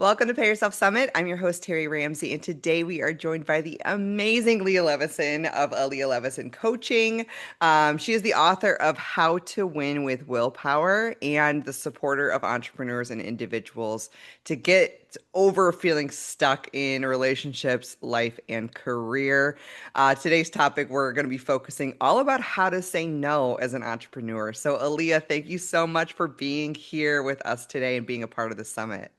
Welcome to Pay Yourself Summit. I'm your host, Terry Ramsey, and today we are joined by the amazing Leah Levison of Leah Levison Coaching. She is the author of How to Win with Willpower and the supporter of entrepreneurs and individuals to get over feeling stuck in relationships, life, and career. Today's topic, we're going to be focusing all about how to say no as an entrepreneur. So, Aaliyah, thank you so much for being here with us today and being a part of the summit.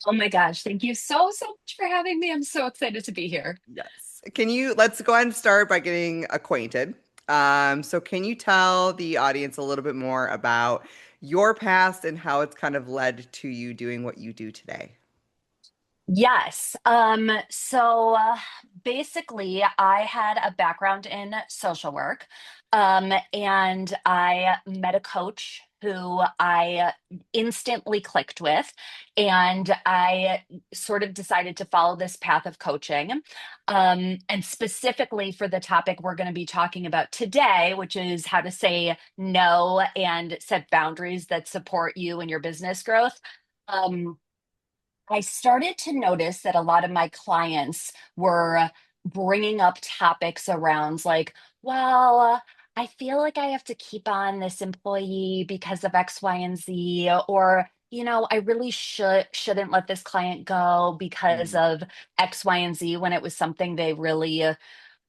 Oh my gosh, thank you so much for having me. I'm so excited to be here. Yes. Let's go ahead and start by getting acquainted. So can you tell the audience a little bit more about your past and how it's kind of led to you doing what you do today? Yes. Basically, I had a background in social work, and I met a coach who I instantly clicked with, and I sort of decided to follow this path of coaching. And specifically for the topic we're going to be talking about today, which is how to say no and set boundaries that support you and your business growth. Um, I started to notice that a lot of my clients were bringing up topics around like, well, I feel like I have to keep on this employee because of X, Y, and Z, or I really shouldn't let this client go because Mm, of X, Y, and Z when it was something they really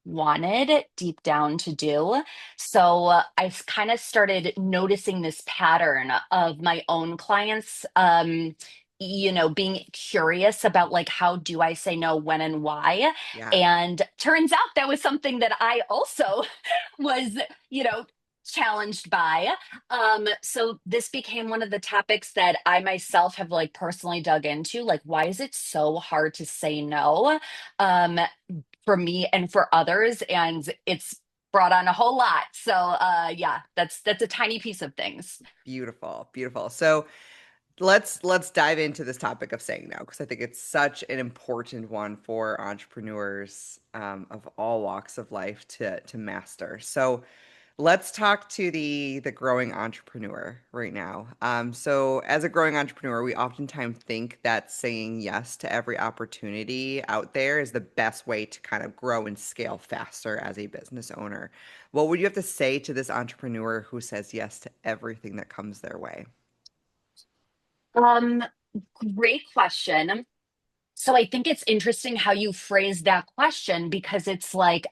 wanted deep down to do. So I kind of started noticing this pattern of my own clients, being curious about like, how do I say no, when, and why? yeah. And turns out that was something that I also was, you know, challenged by. So this became one of the topics that I myself have like personally dug into. Like, why is it so hard to say no? Um, for me and for others, and it's brought on a whole lot. So yeah, that's a tiny piece of things. Beautiful, beautiful. So let's dive into this topic of saying no because I think it's such an important one for entrepreneurs of all walks of life to master. So let's talk to the growing entrepreneur right now. So as a growing entrepreneur, we oftentimes think that saying yes to every opportunity out there is the best way to kind of grow and scale faster as a business owner. What would you have to say to this entrepreneur who says yes to everything that comes their way? Um, Great question. So I think it's interesting how you phrase that question because it's like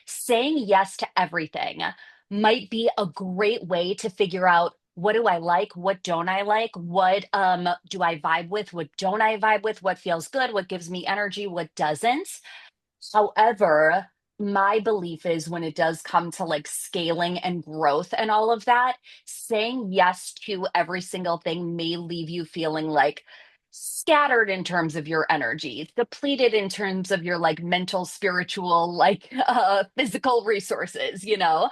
saying yes to everything might be a great way to figure out what do I like, what don't I like, what do I vibe with, what don't I vibe with, what feels good, what gives me energy, what doesn't. However, my belief is when it does come to like scaling and growth and all of that, saying yes to every single thing may leave you feeling like scattered in terms of your energy, depleted in terms of your like mental, spiritual, like physical resources, you know?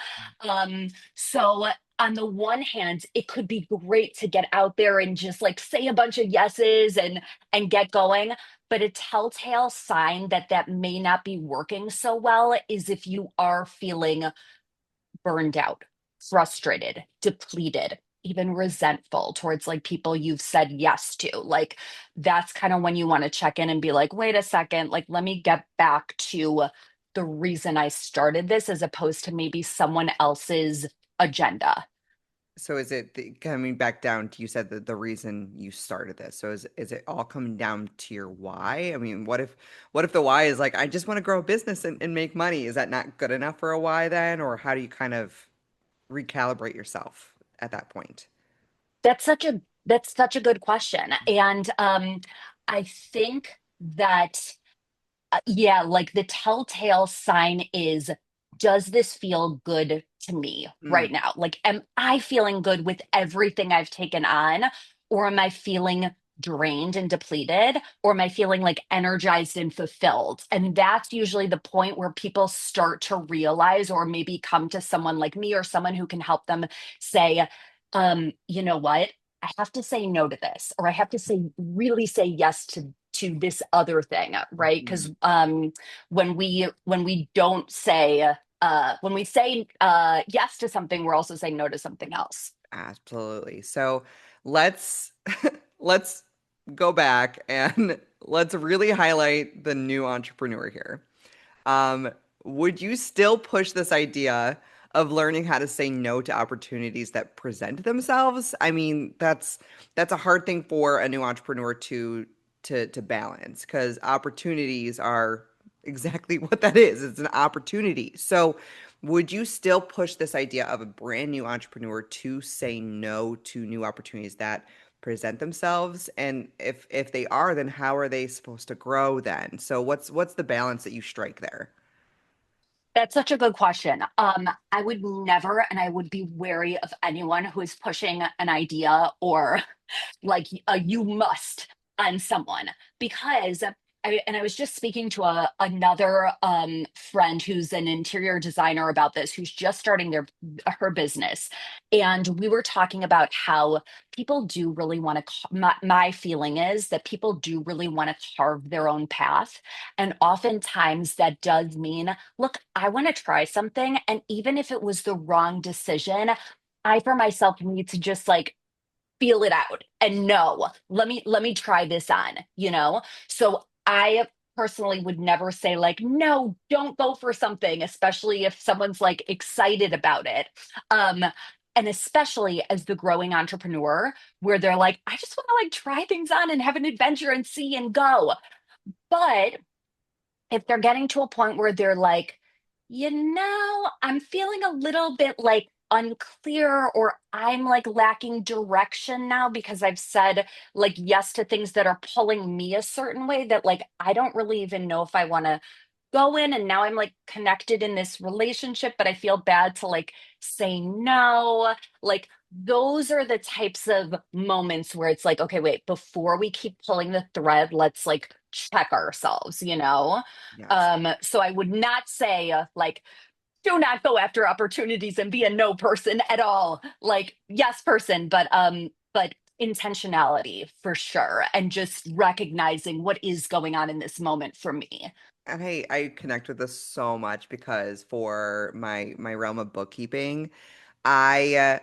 So on the one hand, it could be great to get out there and just like say a bunch of yeses and get going. But a telltale sign that that may not be working so well is if you are feeling burned out, frustrated, depleted, even resentful towards like people you've said yes to. Like that's kind of when you want to check in and be like, wait a second, like let me get back to the reason I started this as opposed to maybe someone else's agenda. So is it coming back down to you said that the reason you started this? So is it all coming down to your why? I mean, what if the why is like I just want to grow a business and make money? Is that not good enough for a why then? Or how do you kind of recalibrate yourself at that point? That's such a good question. And I think that yeah, like the telltale sign is, does this feel good to me right Mm, now? Like, am I feeling good with everything I've taken on? Or am I feeling drained and depleted? Or am I feeling like energized and fulfilled? And that's usually the point where people start to realize, or maybe come to someone like me or someone who can help them say, you know what? I have to say no to this, or I have to say, really say yes to this other thing, right? mhm. Because when we don't say when we say yes to something, we're also saying no to something else. Absolutely. So let's let's go back and let's really highlight the new entrepreneur here. Um, would you still push this idea of learning how to say no to opportunities that present themselves? I mean, that's a hard thing for a new entrepreneur to balance because opportunities are exactly what that is. It's an opportunity. So, would you still push this idea of a brand new entrepreneur to say no to new opportunities that present themselves? And if they are, then how are they supposed to grow then? So what's the balance that you strike there? That's such a good question. I would never, and I would be wary of anyone who is pushing an idea or like you must on someone because I was just speaking to another friend who's an interior designer about this, who's just starting her business, and we were talking about how people do really want to. My feeling is that people do really want to carve their own path, and oftentimes that does mean, look, I want to try something, and even if it was the wrong decision, I for myself need to just like feel it out and no, let me try this on, so I personally would never say like no, don't go for something, especially if someone's like excited about it. um and especially as the growing entrepreneur where they're like, I just want to like try things on and have an adventure and see and go. But if they're getting to a point where they're like, I'm feeling a little bit like unclear, or I'm like lacking direction now because I've said like yes to things that are pulling me a certain way that like I don't really even know if I want to go in. And now I'm like connected in this relationship, but I feel bad to like say no. Like those are the types of moments where it's like, okay, wait, before we keep pulling the thread, let's like check ourselves, you know? Yes. So I would not say like, do not go after opportunities and be a no person at all. Like, yes person, but intentionality for sure. And just recognizing what is going on in this moment for me. And I connect with this so much because for my realm of bookkeeping, I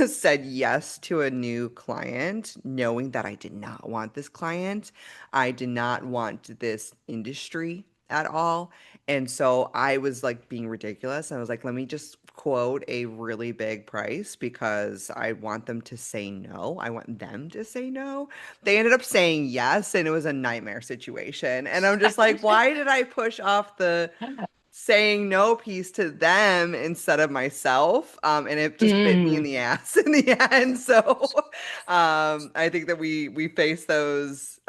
said yes to a new client, knowing that I did not want this client. I did not want this industry at all. And so I was like being ridiculous. I was like, let me just quote a really big price because I want them to say no. I want them to say no. They ended up saying yes, and it was a nightmare situation. And I'm just like, why did I push off the saying no piece to them instead of myself. And it just bit me in Mm, the ass in the end. So I think that we face those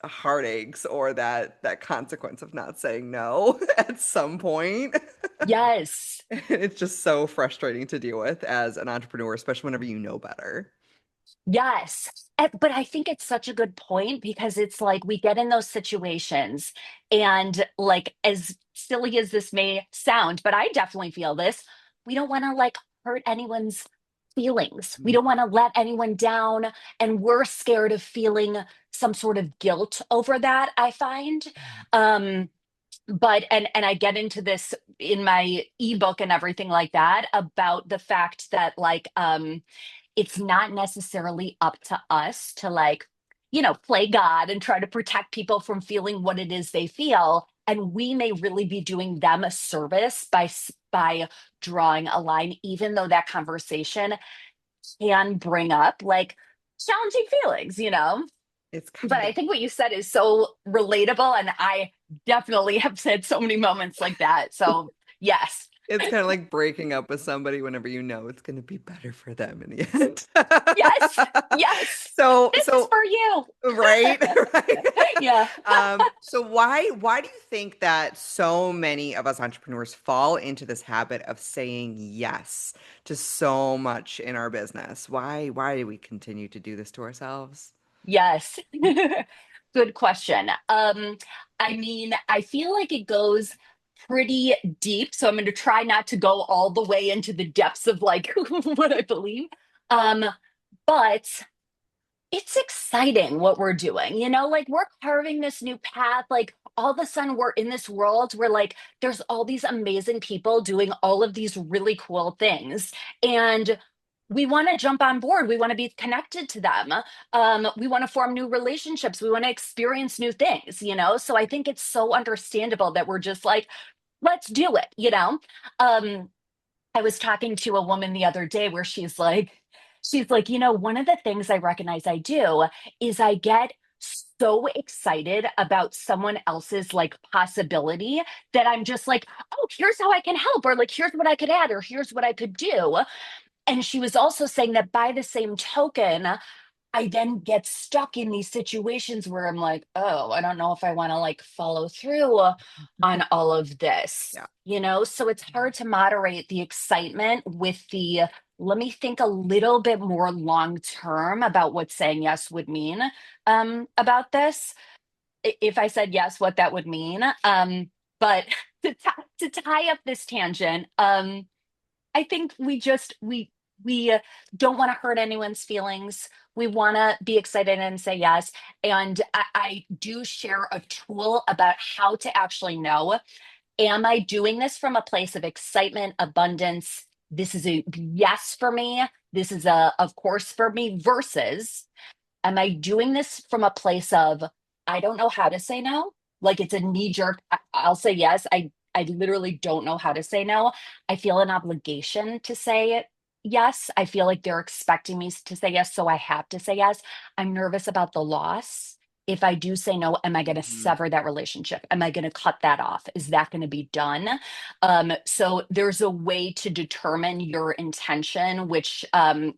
heartaches or that consequence of not saying no at some point. yes. It's just so frustrating to deal with as an entrepreneur, especially whenever you know better. Yes. But I think it's such a good point because it's like we get in those situations and like as silly as this may sound, but I definitely feel this, we don't want to like hurt anyone's feelings. We don't want to let anyone down, and we're scared of feeling some sort of guilt over that, I find. Um but and I get into this in my ebook and everything like that about the fact that like it's not necessarily up to us to like, play God and try to protect people from feeling what it is they feel. And we may really be doing them a service by drawing a line, even though that conversation can bring up like challenging feelings, you know? It's kind But of I think what you said is so relatable. And I definitely have said so many moments like that. So, yes. it's kind of like breaking up with somebody whenever you know it's going to be better for them in the end. Yes. Yes. So This is so for you. right, right. Yeah. So why do you think that so many of us entrepreneurs fall into this habit of saying yes to so much in our business? Why do we continue to do this to ourselves? Yes. Good question. I mean, I feel like it goes pretty deep, so I'm going to try not to go all the way into the depths of like what I believe. Um, but it's exciting what we're doing, like we're carving this new path. Like all of a sudden, we're in this world where like there's all these amazing people doing all of these really cool things. And we want to jump on board. We want to be connected to them. We want to form new relationships. We want to experience new things, you know? So I think it's so understandable that we're just like, let's do it, you know? Um, I was talking to a woman the other day where she's like, you know, one of the things I recognize I do is I get so excited about someone else's like possibility that I'm just like, oh, here's how I can help, or like, here's what I could add, or here's what I could do. And she was also saying that by the same token, I then get stuck in these situations where I'm like, oh, I don't know if I want to like follow through on all of this, Yeah. you know? So it's hard to moderate the excitement with the, let me think a little bit more long term about what saying yes would mean about this. If I said yes, what that would mean. But to tie up this tangent, I think we don't want to hurt anyone's feelings. We want to be excited and say yes. And I do share a tool about how to actually know, am I doing this from a place of excitement, abundance? This is a yes for me. This is a of course for me versus, am I doing this from a place of, I don't know how to say no? Like it's a knee jerk. I'll say yes. I literally don't know how to say no. I feel an obligation to say yes. I feel like they're expecting me to say yes, so I have to say yes. I'm nervous about the loss. If I do say no, am I going to Mhm. sever that relationship? Am I going to cut that off? Is that going to be done? So there's a way to determine your intention, which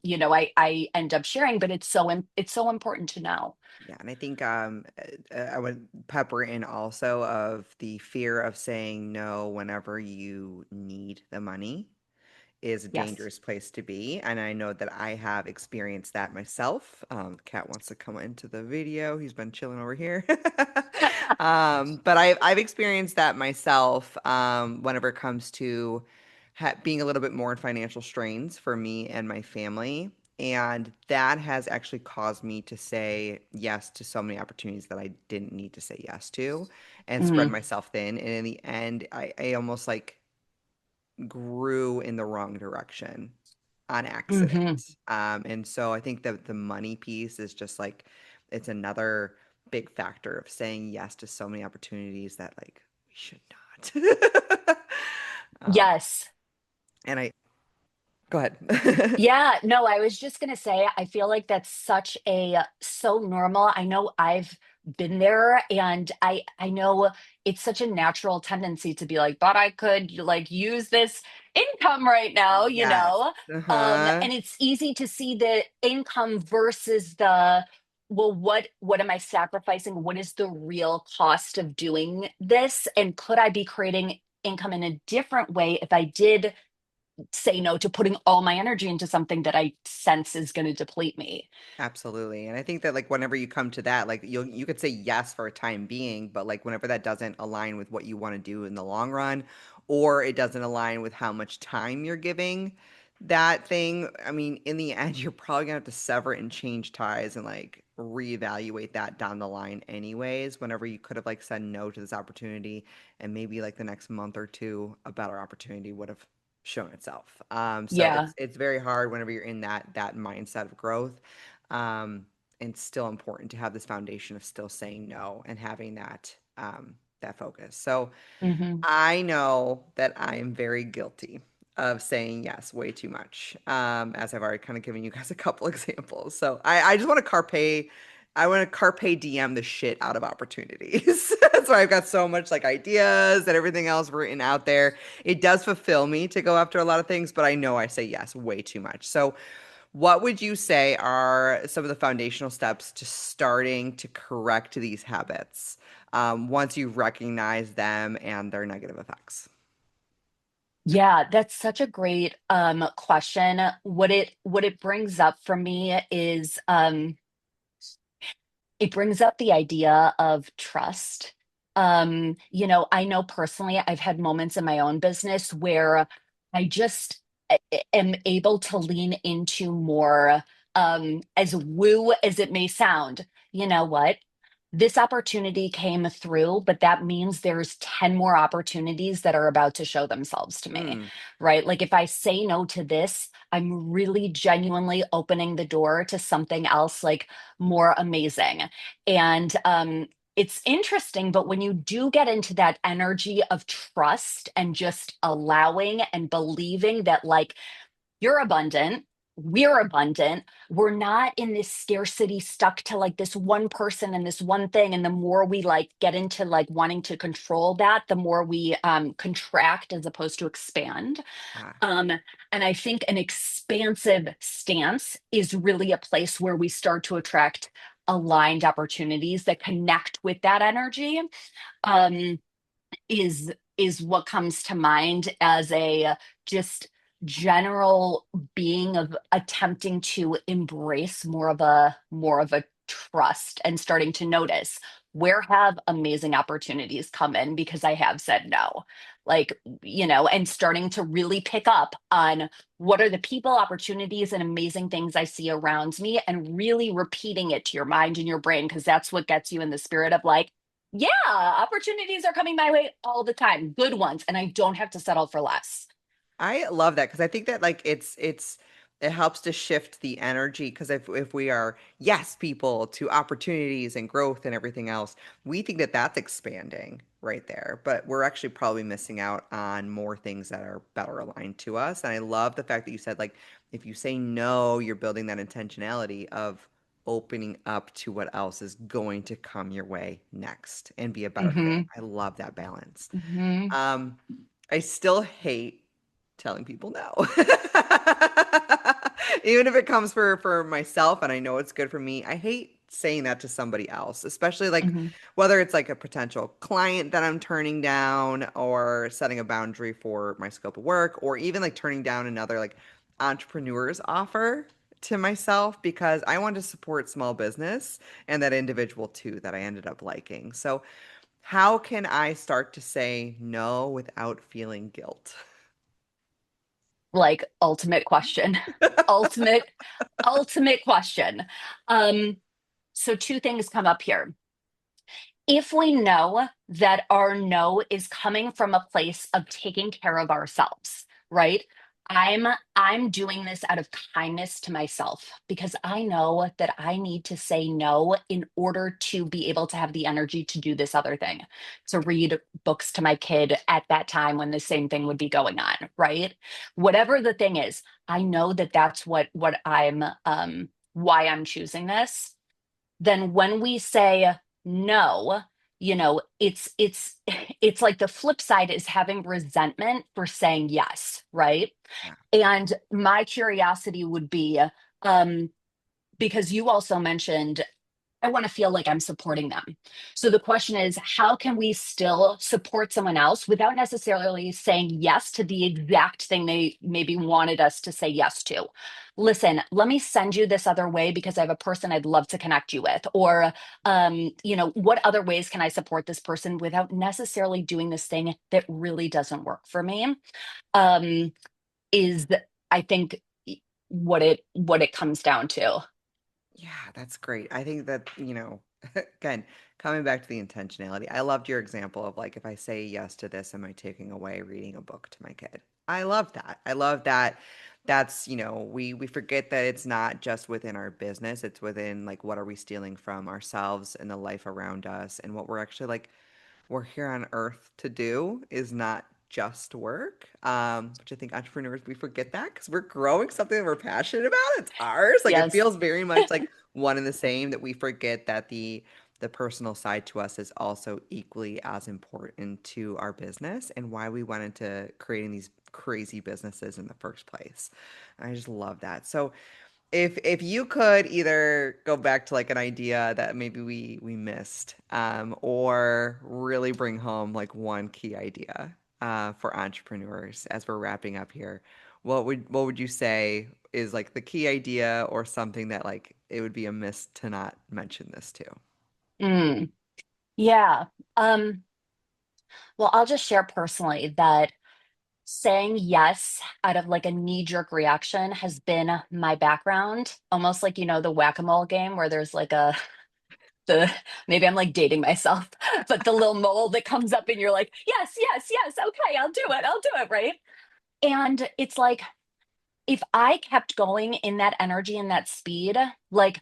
you know, I end up sharing, but it's so important to know. Yeah, and I think I would pepper in also of the fear of saying no whenever you need the money is a Yes. dangerous place to be. And I know that I have experienced that myself. Cat wants to come into the video. He's been chilling over here. But I've experienced that myself whenever it comes to being a little bit more in financial strains for me and my family. And that has actually caused me to say yes to so many opportunities that I didn't need to say yes to and spread Hmm. myself thin. And in the end, I almost like grew in the wrong direction on Hmm. accident. And so I think that the money piece is just like it's another big factor of saying yes to so many opportunities that like we should not. um, Yes. and I go ahead. Yeah, no, I was just gonna say, I feel like that's such a so normal. I know I've been there, and I know it's such a natural tendency to be like, but I could like use this income right now, you Yes. know? Uh-huh. And it's easy to see the income versus the, well, what am I sacrificing? What is the real cost of doing this? And could I be creating income in a different way if I did say no to putting all my energy into something that I sense is going to deplete me. Absolutely. And I think that like whenever you come to that, like you could say yes for a time being, but like whenever that doesn't align with what you want to do in the long run, or it doesn't align with how much time you're giving that thing, I mean, in the end, you're probably gonna have to sever it and change ties and like reevaluate that down the line anyways, whenever you could have like said no to this opportunity and maybe like the next month or two, a better opportunity would have shown itself. So Yeah. it's very hard whenever you're in that mindset of growth. Um, and still important to have this foundation of still saying no and having that focus. So Hmm. I know that I am very guilty of saying yes way too much. As I've already kind of given you guys a couple examples. So I just want to I want to carpe diem the shit out of opportunities. So I've got so much like ideas and everything else written out there. It does fulfill me to go after a lot of things, but I know I say yes way too much. So what would you say are some of the foundational steps to starting to correct these habits once you recognize them and their negative effects? Yeah, that's such a great question. What it brings up for me is it brings up the idea of trust. You know, I know personally I've had moments in my own business where I just am able to lean into more, as woo as it may sound. You know what? this opportunity came through, but that means there's 10 more opportunities that are about to show themselves to me, Mm, right? Like if I say no to this, I'm really genuinely opening the door to something else like more amazing. And it's interesting, but when you do get into that energy of trust and just allowing and believing that, like, you're abundant, we're abundant, we're not in this scarcity stuck to like this one person and this one thing. And the more we like get into like wanting to control that, the more we contract as opposed to expand. yeah. um, and I think an expansive stance is really a place where we start to attract aligned opportunities that connect with that energy. um, is what comes to mind as a just general being of attempting to embrace more of a trust and starting to notice where have amazing opportunities come in because I have said no, like, and starting to really pick up on what are the people, opportunities, and amazing things I see around me, and really repeating it to your mind and your brain, because that's what gets you in the spirit of like, yeah, opportunities are coming my way all the time, good ones, and I don't have to settle for less. I love that because I think that like it helps to shift the energy because if we are yes people to opportunities and growth and everything else, we think that that's expanding right there, but we're actually probably missing out on more things that are better aligned to us. And I love the fact that you said like if you say no, you're building that intentionality of opening up to what else is going to come your way next and be a better fit. Hmm. I love that balance. Hmm. Um, I still hate telling people no. Even if it comes for myself and I know it's good for me, I hate saying that to somebody else, especially like Hmm. whether it's like a potential client that I'm turning down or setting a boundary for my scope of work or even like turning down another like entrepreneur's offer to myself because I want to support small business and that individual too that I ended up liking. So how can I start to say no without feeling guilt? Like, ultimate question. ultimate ultimate question. um so two things come up here. If we know that our no is coming from a place of taking care of ourselves, right? I'm doing this out of kindness to myself because I know that I need to say no in order to be able to have the energy to do this other thing, to read books to my kid at that time when the same thing would be going on, right? Whatever the thing is, I know that that's what I'm why I'm choosing this. Then when we say no, it's it's like the flip side is having resentment for saying yes, right? Yeah. And my curiosity would be, um because you also mentioned, I want to feel like I'm supporting them. So the question is, how can we still support someone else without necessarily saying yes to the exact thing they maybe wanted us to say yes to? Listen, let me send you this other way because I have a person I'd love to connect you with. Or, what other ways can I support this person without necessarily doing this thing that really doesn't work for me? Um, is I think what it comes down to. Yeah, that's great. I think that, again, coming back to the intentionality, I loved your example of like, if I say yes to this, am I taking away reading a book to my kid? I love that. I love that. That's, we forget that it's not just within our business, it's within like what are we stealing from ourselves and the life around us and what we're actually like we're here on earth to do is not just work. Which I think entrepreneurs we forget that because we're growing something that we're passionate about. It's ours. Like it Yes. feels very much like one and the same that we forget that the personal side to us is also equally as important to our business and why we went into creating these crazy businesses in the first place. I just love that. So if you could either go back to like an idea that maybe we missed, or really bring home like one key idea for entrepreneurs as we're wrapping up here, what would you say is like the key idea or something that like it would be a miss to not mention this to? Mm, yeah. Um, well, I'll just share personally that saying yes out of like a knee-jerk reaction has been my background, almost like, the whack-a-mole game where there's like a the maybe I'm like dating myself, but the little mole that comes up and you're like, yes, yes, yes, okay, I'll do it, right? And it's like if I kept going in that energy and that speed, like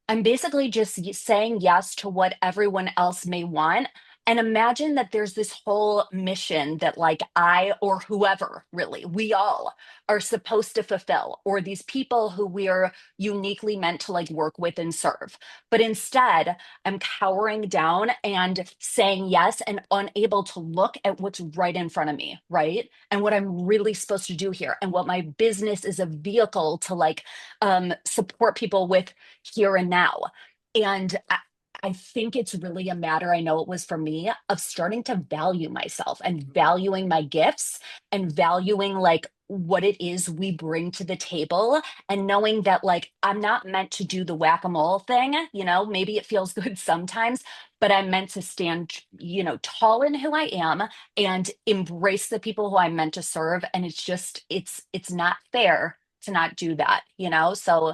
I'm basically just saying yes to what everyone else may want. And imagine that there's this whole mission that, like, I or whoever, really, we all are supposed to fulfill, or these people who we are uniquely meant to like work with and serve. But instead, I'm cowering down and saying yes and unable to look at what's right in front of me, right? And what I'm really supposed to do here, and what my business is a vehicle to like support people with here and now. And I think it's really a matter, I know it was for me, of starting to value myself and valuing my gifts and valuing like what it is we bring to the table and knowing that like I'm not meant to do the whack-a-mole thing, you know, maybe it feels good sometimes, but I'm meant to stand, you know, tall in who I am and embrace the people who I'm meant to serve. And it's just, it's not fair to not do that, you know? So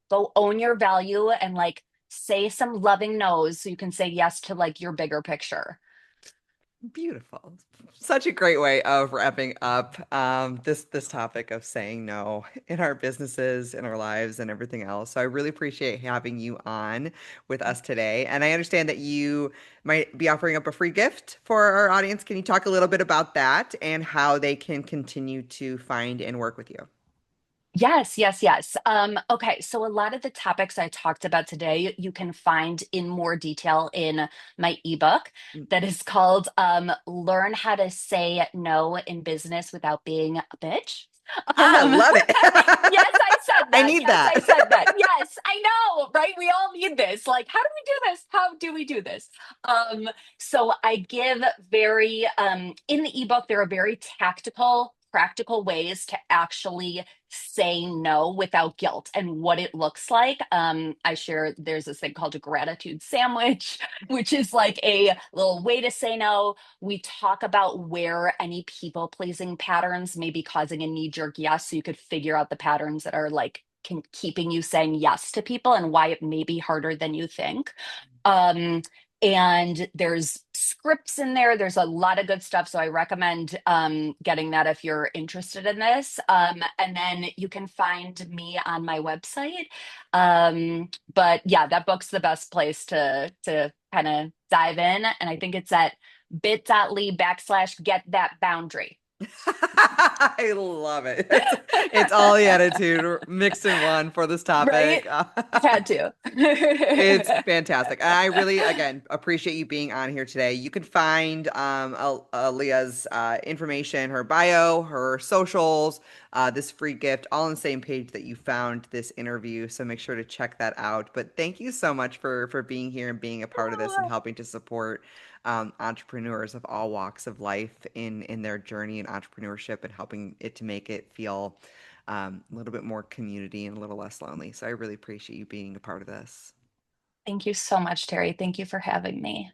go own your value and like say some loving no's so you can say yes to like your bigger picture. Beautiful. Such a great way of wrapping up this topic of saying no in our businesses, in our lives, and everything else. So I really appreciate having you on with us today. And I understand that you might be offering up a free gift for our audience. Can you talk a little bit about that and how they can continue to find and work with you? Yes, yes, yes. Okay, so a lot of the topics I talked about today, you can find in more detail in my ebook that is called Learn How to Say No in Business Without Being a Bitch. I Um, love it. yes, I said I that. need Yes, I that. said that. Yes, I know, right? We all need this. Like, how do we do this? How do we do this? Um, so I give very in the ebook, there are very tactical, practical ways to actually say no without guilt and what it looks like. I share there's this thing called a gratitude sandwich, which is like a little way to say no. We talk about where any people pleasing patterns may be causing a knee jerk yes, so you could figure out the patterns that are like keeping you saying yes to people and why it may be harder than you think. Um, and there's scripts in there. There's a lot of good stuff. So I recommend getting that if you're interested in this. And then you can find me on my website. But yeah, that book's the best place to kind of dive in. And I think it's at bit.ly/get that boundary. I love it. It's all the attitude mixed in one for this Right? topic. Had to. It's fantastic. And I really, again, appreciate you being on here today. You can find Leah's information, her bio, her socials, this free gift, all on the same page that you found this interview. So make sure to check that out. But thank you so much for being here and being a part of this and helping to support entrepreneurs of all walks of life in their journey in entrepreneurship and helping it to make it feel a little bit more community and a little less lonely. So I really appreciate you being a part of this. Thank you so much, Terry. Thank you for having me.